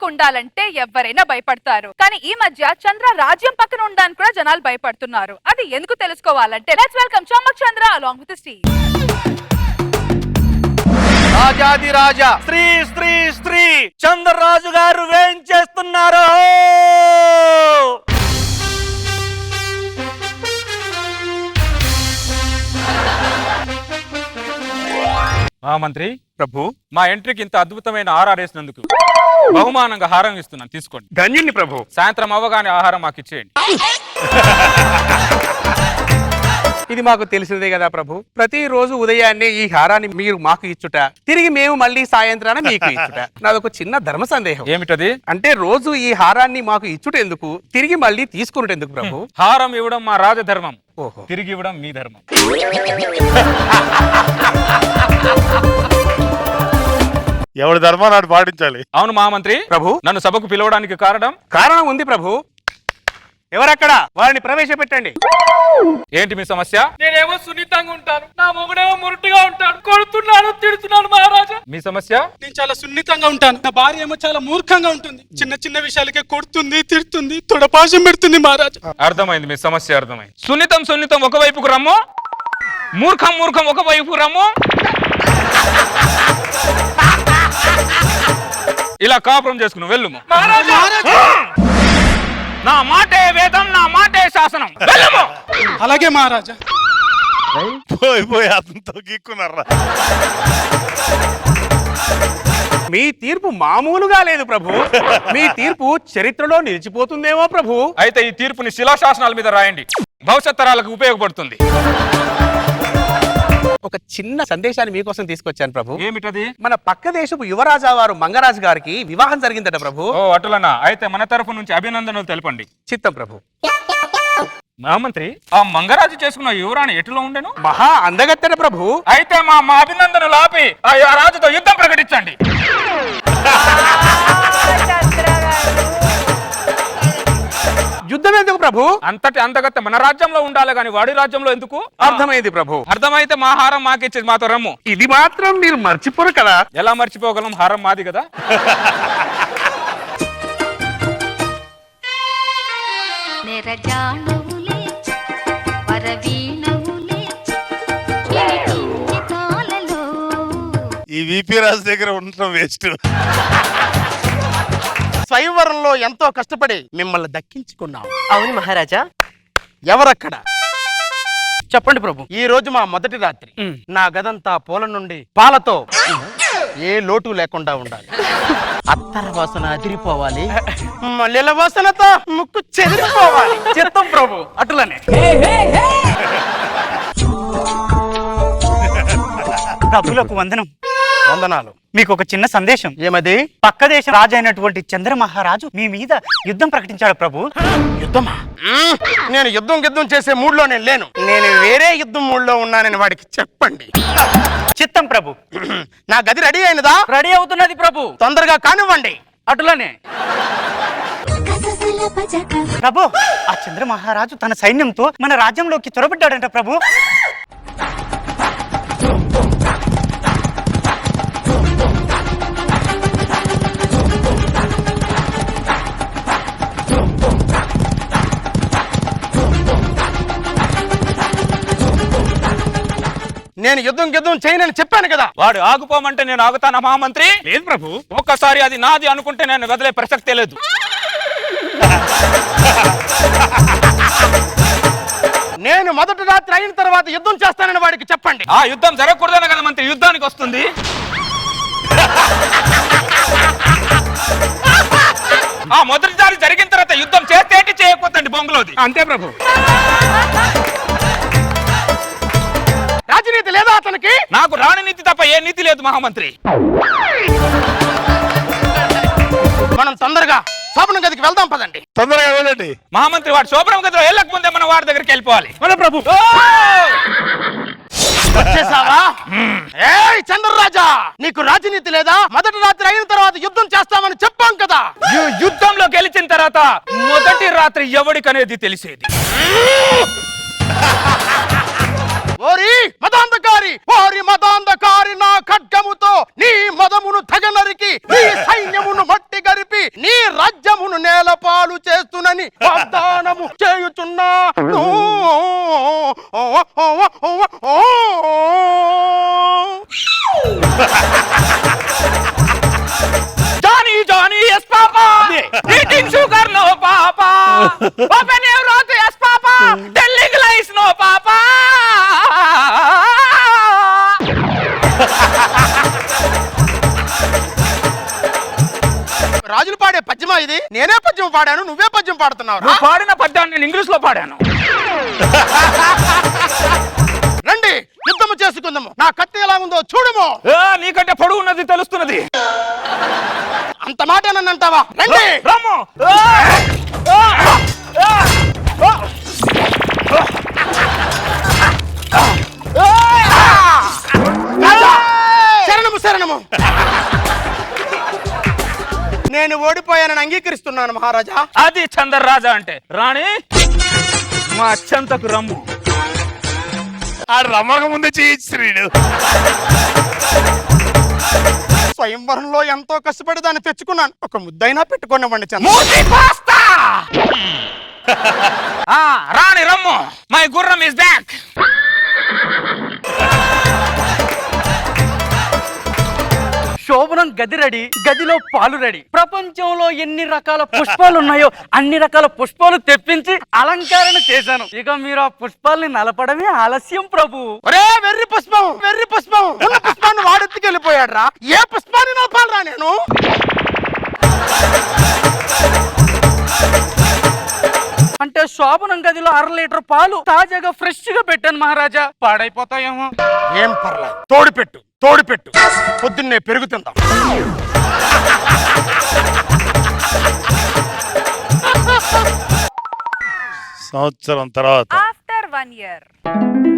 ఉండాలంటే ఎవరైనా భయపడతారు. కానీ ఈ మధ్య చంద్ర రాజ్యం పక్కన ఉండడానికి కూడా జనాలు భయపడుతున్నారు. అది ఎందుకు తెలుసుకోవాలంటే let's welcome Chammak Chandra along with the స్టీ. రాజాది రాజా శ్రీ శ్రీ శ్రీ చంద్రరాజు గారు వేయించేస్తున్నారు. మంత్రి ప్రభు, మా ఎంట్రీకి ఇంత అద్భుతమైన ఆహారం వేసినందుకు బహుమానంగా హారం ఇస్తున్నాను, తీసుకోండి. ధన్యుని ప్రభు. సాయంత్రం అవ్వగానే ఆహారం మాకు ఇచ్చేయండి. ఇది మాకు తెలిసిందే కదా ప్రభు. ప్రతిరోజు ఉదయాన్నే ఈ హారాన్ని మీరు మాకు ఇచ్చుట, తిరిగి మేము మళ్ళీ సాయంత్రాన మీకు ఇచ్చుట. నాదొక చిన్న ధర్మ సందేహం. ఏమిటది? అంటే రోజు ఈ హారాన్ని మాకు ఇచ్చుట ఎందుకు, తిరిగి మళ్ళీ తీసుకున్నట్టు ఎందుకు ప్రభు? హారం ఇవ్వడం మా రాజధర్మం, ఓహో, తిరిగి ఇవ్వడం మీ ధర్మం. ఎవరి ధర్మాన్ని నాడు పాటించాలి. అవును మహామంత్రి ప్రభు. నన్ను సభకు పిలవడానికి కారణం ఉంది ప్రభు. ఎవరక్కడ? వారిని ప్రవేశపెట్టండి. ఏంటి మీ సమస్య? నేనేమో సున్నితంగా ఉంటాను, నా మొగుడేమో మురుటుగా ఉంటాడు. కొడుతున్నాను, తిడుతున్నాను మహారాజా. మీ సమస్య? నేను చాలా సున్నితంగా ఉంటాను, నా భార్య ఏమో చాలా మూర్ఖంగా ఉంటుంది. చిన్న చిన్న విషయాలకే కొడుతుంది, తిడుతుంది, తొడపాశం పెడుతుంది మహారాజా. అర్థమైంది, మీ సమస్య అర్థమైంది. సున్నితం సున్నితం ఒకవైపుకు రమ్ము, మూర్ఖం మూర్ఖం ఒకవైపు రమ్ము. ఇలా కాపురం చేసుకుని వెళ్ళుము. నా మాటే వేదం, నా మాటే శాసనం. వెళ్ళుము. అలాగే మహారాజా. పోయి అతనితో గీక్కున్నారా? మీ తీర్పు మామూలుగా లేదు ప్రభు. మీ తీర్పు చరిత్రలో నిలిచిపోతుందేమో ప్రభు. అయితే ఈ తీర్పుని శిలాశాసనాల మీద రాయండి, భవిష్యత్ తరాలకు ఉపయోగపడుతుంది. ఒక చిన్న సందేశాన్ని మీకోసం తీసుకొచ్చాను ప్రభు. ఏమిటది? మన పక్క దేశపు యువరాజా వారు మంగరాజు గారికి వివాహం జరిగిందట ప్రభు. ఓ అటులనా? అయితే మన తరఫు నుంచి అభినందనలు తెలపండి. చిత్తం ప్రభు. మహామంత్రి, ఆ మంగరాజు చేసుకున్న యువరాణి ఎటులో ఉండెను? మహా అందగత్తెన ప్రభు. అయితే మా అభినందనలు ఆపి ఆ రాజుతో యుద్ధం ప్రకటించండి. యుద్ధం ఎందుకు ప్రభు? అంతటి అందగత్తె మన రాజ్యంలో ఉండాలి గాని వాడి రాజ్యంలో ఎందుకు? అర్థమైంది ప్రభు. అర్థమైతే మా హారం మాకిచ్చేది, మాతో రమ్ము. ఇది మాత్రం మీరు మర్చిపోరు కదా? ఎలా మర్చిపోగలం? హారం మాది కదా. ఈ విపి రాజు దగ్గర ఉండటం వేస్ట్. స్వయంవరంలో ఎంతో కష్టపడి మిమ్మల్ని దక్కించుకున్నాం. అవును మహారాజా. ఎవరక్కడ? చెప్పండి ప్రభు. ఈ రోజు మా మొదటి రాత్రి. నా గదంతా పూల నుండి పాలతో ఏ లోటు లేకుండా ఉండాలి. అత్తర వాసన అదిరిపోవాలి, మల్లెల వాసనతో ముక్కు చెదిరిపోవాలి. చిత్తం ప్రభు, అటులనే. ప్రభులకు వందనం. వందనాలు. మీకు ఒక చిన్న సందేశం. ఏమది? పక్క దేశ రాజు అయినటువంటి చంద్ర మహారాజు మీ మీద యుద్ధం ప్రకటించాడు ప్రభు. యుద్ధమా? నేను యుద్ధం చేసే మూడ్లో నేను లేను. నేను వేరే యుద్ధం మూడ్లో ఉన్నానని వాడికి చెప్పండి. చిత్తం ప్రభు. నా గది రెడీ అయినదా? రెడీ అవుతున్నది ప్రభు. తొందరగా కానివ్వండి. అటులనే. ప్రభు, ఆ చంద్ర మహారాజు తన సైన్యంతో మన రాజ్యంలోకి చొరబడ్డాడంట ప్రభు. నేను యుద్ధం చేయనని చెప్పాను కదా. వాడు ఆగుపోమంటే నేను ఆగుతానా మహామంత్రి? లేదు ప్రభు. ఒక్కసారి అది నాది అనుకుంటే నేను వదిలే ప్రసక్తే లేదు. నేను మొదటి రాత్రి అయిన తర్వాత యుద్ధం చేస్తానని వాడికి చెప్పండి. ఆ యుద్ధం జరగకూడదనే కదా మంత్రి యుద్ధానికి వస్తుంది. ఆ మొదటిసారి జరిగిన తర్వాత యుద్ధం చేస్తే చేయకపోతండి బొంగులోది. అంతే ప్రభు. రాజనీతి లేదా అతనికి? నాకు రాణినీతి తప్ప ఏ నీతి లేదు మహామంత్రి. మనం తొందరగా శోభనం గదికి వెళ్దాం పదండి. తొందరగా వెళ్ళండి మహామంత్రి. వాడు శోభనం గదిలో వెళ్ళకముందే మనం వాడి దగ్గరికి వెళ్ళిపోవాలి. ప్రభు. వచ్చేసావా? ఏయ్ చంద్రరాజా, నీకు రాజనీతి లేదా? మొదటి రాత్రి అయిన తర్వాత యుద్ధం చేస్తామని చెప్పాం కదా. యుద్ధంలో గెలిచిన తర్వాత మొదటి రాత్రి ఎవడికనేది తెలిసేది. ఓరి మదాంధకారి, ఓరి మదాంధకారి, నా ఖడ్గముతో నీ మదమును తెగనరికి, నీ సైన్యమును మట్టి గరిపి, నీ రాజ్యమును నేలపాలు చేస్తునని వాగ్దానము చేయుచున్నా. Johnny, Johnny, yes, Papa. Eating sugar, no, Papa. Open your mouth, yes, Papa. Telling lies, no, Papa. రాజులు పాడే పద్యమా ఇది? నేనే పద్యం పాడాను, నువ్వే పద్యం పాడుతున్నావు. నువ్వు పాడిన పద్యాన్ని నేను ఇంగ్లీష్ లో పాడాను. రండి యుద్ధము చేసుకుందాము. నా కత్తి ఎలా ఉందో చూడము. నీకంటే పొడుగు ఉన్నది తెలుస్తున్నది. అంత మాట నన్ను అంటావా? రండి. రమ్ము. రాజా, శరణము శరణము. నేను ఓడిపోయానని అంగీకరిస్తున్నాను మహారాజా. అది చంద్రరాజా అంటే. రాణి, మా చెంతకు రమ్ము. ఆడు రమ్మక ముందే చేయించుడు. స్వయంవరంలో ఎంతో కష్టపడి దాన్ని తెచ్చుకున్నాను. ఒక ముద్దైనా పెట్టుకున్నామండి చంద్ర. మూతి పాస్తా. Rani rum. మై గుర్రం ఇస్ బ్యాక్. శోభనం గది రెడీ, గదిలో పాలు రెడీ. ప్రపంచంలో ఎన్ని రకాల పుష్పాలు ఉన్నాయో అన్ని రకాల పుష్పాలు తెప్పించి అలంకరణ చేశాను. ఇక మీరు ఆ పుష్పాలని నలపడమే ఆలస్యం ప్రభు. ఒరే వెర్రి పుష్పం, వెర్రి పుష్పం. ఉన్న పుష్పాన్ని వాడెత్తుకెళ్ళిపోయాడు రా. ఏ పుష్పాన్ని నలపాలరా నేను? అంటే శోభనం గదిలో 1/2 లీటర్ పాలు తాజాగా ఫ్రెష్ గా పెట్టాను మహారాజా. పాడైపోతాయేమో. ఏం పర్లేదు, తోడుపెట్టు తోడుపెట్టు. పొద్దున్నే పెరుగుతుందా. సంవత్సరం తర్వాత ఆఫ్టర్ 1 year.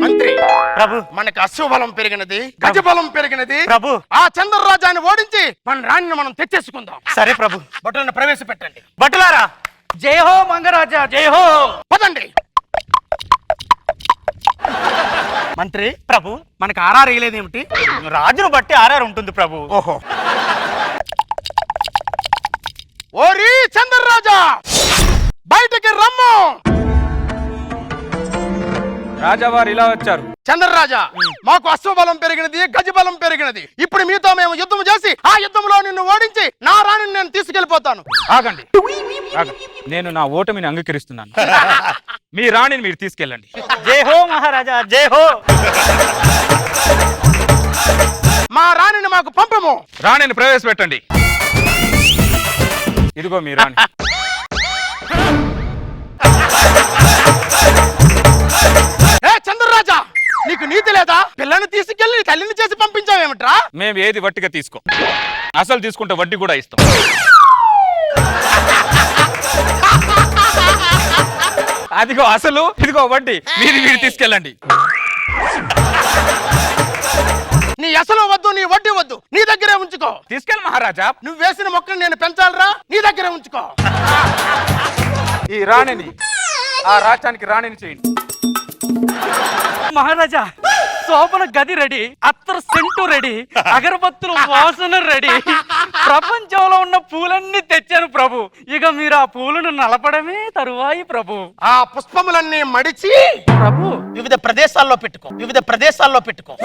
మంత్రి ప్రభు, మనకు అశ్వబలం పెరిగినది, గజబలం పెరిగినది. ప్రభు. ఆ చంద్రరాజాన్ని ఓడించి మన రాణిని మనం తెచ్చేసుకుందాం. సరే ప్రభు. బట్టలను ప్రవేశపెట్టండి. భటులారా, జై హో మంగరాజా, జై హో. పదండి. మంత్రి ప్రభు, మనకు ఆర్ఆర్ వేయలేదేమిటి? రాజును బట్టి ఆర్ఆర్ ఉంటుంది ప్రభు. ఓహో. ఓరి చంద్రరాజా, బయటికి రమ్ము. రాజావారు ఇలా వచ్చారు. చంద్రరాజా, మాకు అశ్వబలం పెరిగినది, గజబలం పెరిగినది. ఇప్పుడు మీతో మేము యుద్ధం చేసి ఆ యుద్ధంలో నిన్ను ఓడించి నా రాణిని నేను తీసుకెళ్లిపోతాను. ఆగండి, ఆగండి. నేను నా ఓటమిని అంగీకరిస్తున్నాను. మీ రాణిని మీరు తీసుకెళ్ళండి. జై హో మహారాజా, జై హో. మా రాణిని మాకు పంపము. రాణిని ప్రవేశపెట్టండి. ఇదిగో మీ రాణి. ఏ చంద్రరాజా, నీకు నీతి లేదా? పిల్లని తీసుకెళ్లి తల్లిని చేసి పంపించావేమిట్రా? మేము ఏది వట్టిగా తీసుకో. అసలు తీసుకుంటే వడ్డీ కూడా ఇస్తాం. అదిగో అసలు, ఇదిగో వడ్డీ. మీరు తీసుకెళ్ళండి. నీ అసలు వద్దు, నీ వడ్డీ వద్దు, నీ దగ్గరే ఉంచుకో. తీసుకెళ్ళి మహారాజా. నువ్వు వేసిన మొక్కను నేను పెంచాలరా? నీ దగ్గరే ఉంచుకో. ఈ రాణిని ఆ రాజ్యానికి రాణిని చేయండి. మహారాజా, శోభన గది రెడీ, అత్తరు సెంటు రెడీ, అగరబత్తుల వాసన రెడీ. ప్రపంచంలో ఉన్న పూలన్నీ తెచ్చాను ప్రభు. ఇక మీరు ఆ పూలను నలపడమే తరువాయి ప్రభు. ఆ పుష్పములన్నీ మడిచి ప్రభు వివిధ ప్రదేశాల్లో పెట్టుకో, వివిధ ప్రదేశాల్లో పెట్టుకో.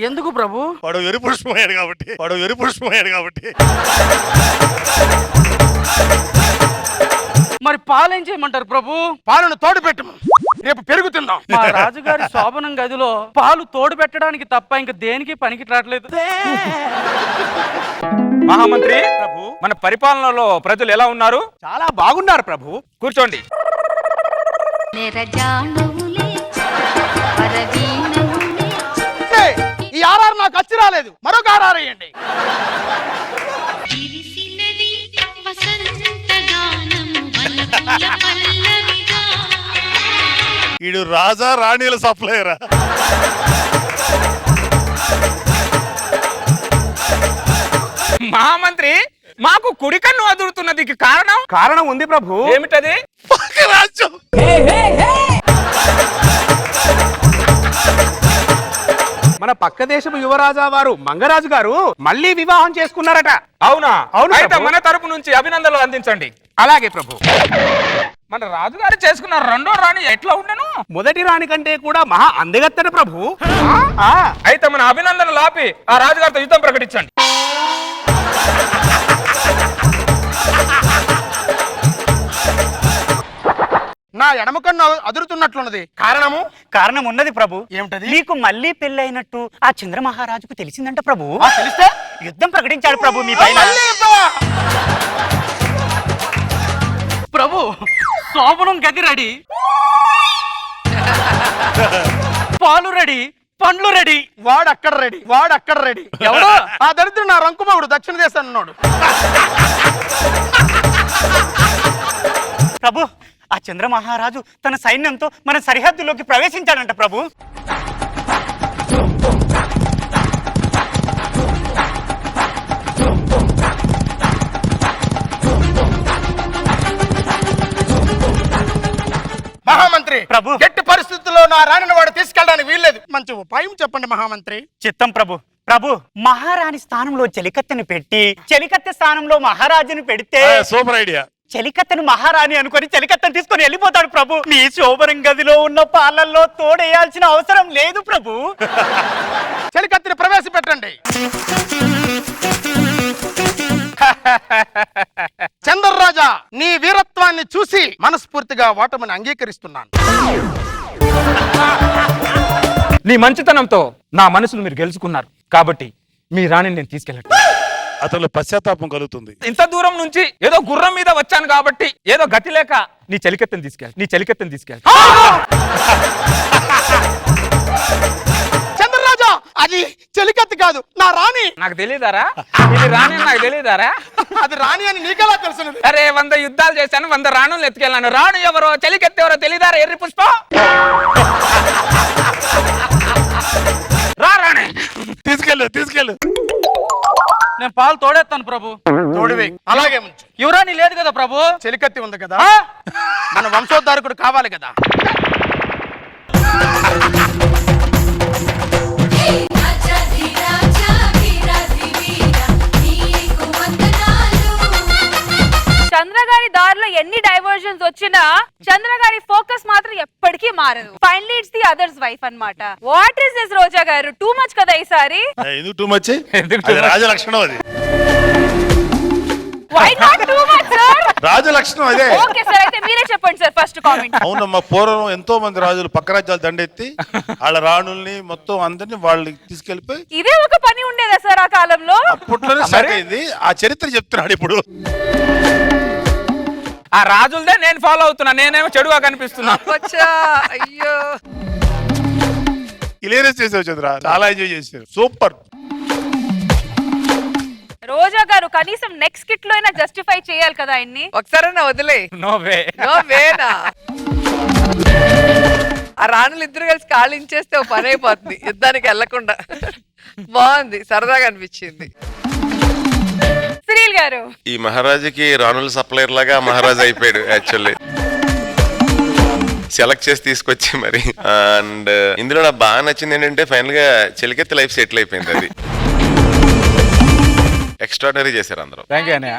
ఎందుకు ప్రభు? వాడు వెరి పుష్పమయ్యాడు కాబట్టి, వాడు వెరి పుష్పమయ్యాడు కాబట్టి. మరి పాలేం చేయమంటారు ప్రభు? పాలను తోడు పెట్టము, రేపు పెరుగుతుందాం. మా రాజుగారి శోభనం గదిలో పాలు తోడు పెట్టడానికి తప్ప ఇంక దేనికి పనికి రావట్లేదు. మహామంత్రి ప్రభు, మన పరిపాలనలో ప్రజలు ఎలా ఉన్నారు? చాలా బాగున్నారు ప్రభు. కూర్చోండి. ఈ ఆర్ఆర్ నాకు వచ్చి రాలేదు, మరొక ఆర్ఆర్ వేయండి. వీడు రాజా రాణిల సప్లయరా? మహామంత్రి, మాకు కుడి కన్ను అదురుతున్నది కారణం? కారణం ఉంది ప్రభు. ఏమిటది? రాజ్యం మన పక్క దేశపు యువరాజా వారు మంగరాజు గారు మళ్ళీ వివాహం చేసుకున్నారట. అవునా? అవును అయితే ప్రభు. మన తరపు నుంచి అభినందనలు అందించండి. అలాగే ప్రభు. మన రాజుగారు చేసుకున్న రెండో రాణి ఎట్లా ఉండను? మొదటి రాణి కంటే కూడా మహా అందగత్తెన ప్రభు. ఆ, అయితే మన అభినందనలు ఆపి ఆ రాజుగారితో యుద్ధం ప్రకటించండి. నా ఎడమ కన్ను అదురుతున్నట్లున్నది. కారణము? కారణం ఉన్నది ప్రభు. ఏమిటది? మీకు మళ్ళీ పెళ్ళైనట్టు ఆ చంద్ర మహారాజుకు తెలిసిందంట ప్రభు. తెలిస్తే యుద్ధం ప్రకటించాడు ప్రభు మీ పైన. మళ్ళీ యుద్ధమా? ప్రభు శోభనం గది రెడీ, పాలు రెడీ, పండ్లు రెడీ. వాడు అక్కడ రెడీ. ఎవడు? ఆ దరిద్రుడు నా రంకుమగుడు దక్షిణ దేశాన్ని ఉన్నాడు. ప్రభు ఆ చంద్ర మహారాజు తన సైన్యంతో మన సరిహద్దులోకి ప్రవేశించాడంట ప్రభు. మహామంత్రి ప్రభు. ఎట్టి పరిస్థితుల్లో నా రాణిని వాడు తీసుకెళ్ళడానికి వీల్లేదు. మంచి ఉపాయం చెప్పండి మహామంత్రి. చిత్తం ప్రభు. ప్రభు మహారాణి స్థానంలో చెలికత్తెను పెట్టి చెలికత్తె స్థానంలో మహారాజుని పెడితే సూపర్ ఐడియా. చెలికత్తెను మహారాణి అనుకొని చెలికత్తెను తీసుకొని వెళ్ళిపోతాడు ప్రభు. మీ శోభనం గదిలో ఉన్న పాలల్లో తోడేయాల్సిన అవసరం లేదు ప్రభు. చెలికత్తిని ప్రవేశపెట్టండి. చంద్రరాజా, నీ వీరత్వాన్ని చూసి మనస్ఫూర్తిగా ఓటమిని అంగీకరిస్తున్నాను. నీ మంచితనంతో నా మనసును మీరు గెలుచుకున్నారు కాబట్టి మీ రాణిని నేను తీసుకెళ్ళండి. అతను పశ్చాత్తాపం కలుగుతుంది. ఇంత దూరం నుంచి ఏదో గుర్రం మీద వచ్చాను కాబట్టి ఏదో గతి లేక నీ చెలికెత్తని తీసుకెళ్ళి. చంద్రరాజా, అది చెలికత్తి కాదు, నా రాణి. నాకు తెలియదారా? ఇది రాణి అని నాకు తెలియదారా? అది రాణి అని నీకెలా తెలుసున్నది? అరే 100 యుద్ధాలు చేశాను, 100 రాణులు ఎత్తుకెళ్ళాను. రాణు ఎవరో చెలికెత్తి ఎవరో తెలియదారా? ఎర్రి పుష్పం రా రాణి. తీసుకెళ్ళు. నేను పాలు తోడేస్తాను ప్రభు. తోడివే, అలాగే ఉంచు. యువరాణి లేదు కదా ప్రభు. చెలికత్తి ఉంది కదా, మన వంశోద్ధారకుడు కావాలి కదా. చంద్రగారి దారిలో ఎన్ని డైవర్జన్స్ వచ్చినా చంద్రగారి ఫోకస్ మాత్రం ఎప్పటికీ మారదు. Finally it's the others wife అన్నమాట. వాట్ ఇస్ దిస్ రోజా గారు? టూ మచ్ కదా ఈసారి. ఎందుకు టూ మచ్? రాజలక్షణం అది. Why not too much sir? రాజలక్షణం అదే. ఓకే సార్, అయితే మీరే చెప్పండి సార్ ఫస్ట్ కామెంట్. అవునమ్మా, పూర్వం ఎంతో మంది రాజులు పక్క రాజ్యాలు దండెత్తి వాళ్ళ రాణుల్ని మొత్తం అందరినీ వాళ్ళకి తీసుకెళ్లిపోయి ఇదే ఒక పని ఉండేదా సార్ ఆ కాలంలో? అప్పట్లోనే స్టార్ట్ అయింది. ఆ చరిత్ర చెప్తున్నాడు ఇప్పుడు. ఆ రాజులదే నేను ఫాలో అవుతున్నా, నేనేమో చెడుగా కనిపిస్తున్నా. అయ్యో, ఇలేరియస్ చేసావు చంద్ర, చాలా ఎంజాయ్ చేశారు. సూపర్. రోజా గారు కనీసం నెక్స్ట్ కిట్ లో అయినా జస్టిఫై చేయాలి కదా ఆయన్ని. ఒకసారైనా వదిలే. No way. నో వేనా? ఆ రాణులు ఇద్దరు కలిసి కాళించేస్తే ఓ పని అయిపోతుంది యుద్ధానికి వెళ్లకుండా. బాగుంది, సరదాగా అనిపించింది. సునీల్ గారు, ఈ మహారాజుకి రాణుల సప్లైర్ లాగా మహారాజు అయిపోయాడు యాక్చువల్లీ. సెలెక్ట్ చేసి తీసుకొచ్చి మరి. అండ్ ఇందులో నాకు బాగా నచ్చింది ఏంటంటే ఫైనల్ గా చెలికెత్తి లైఫ్ సెటిల్ అయిపోయింది. అది ఎక్స్ట్రాడనరీ చేశారు అందరూ. థ్యాంక్ యూ అన్నయ్య.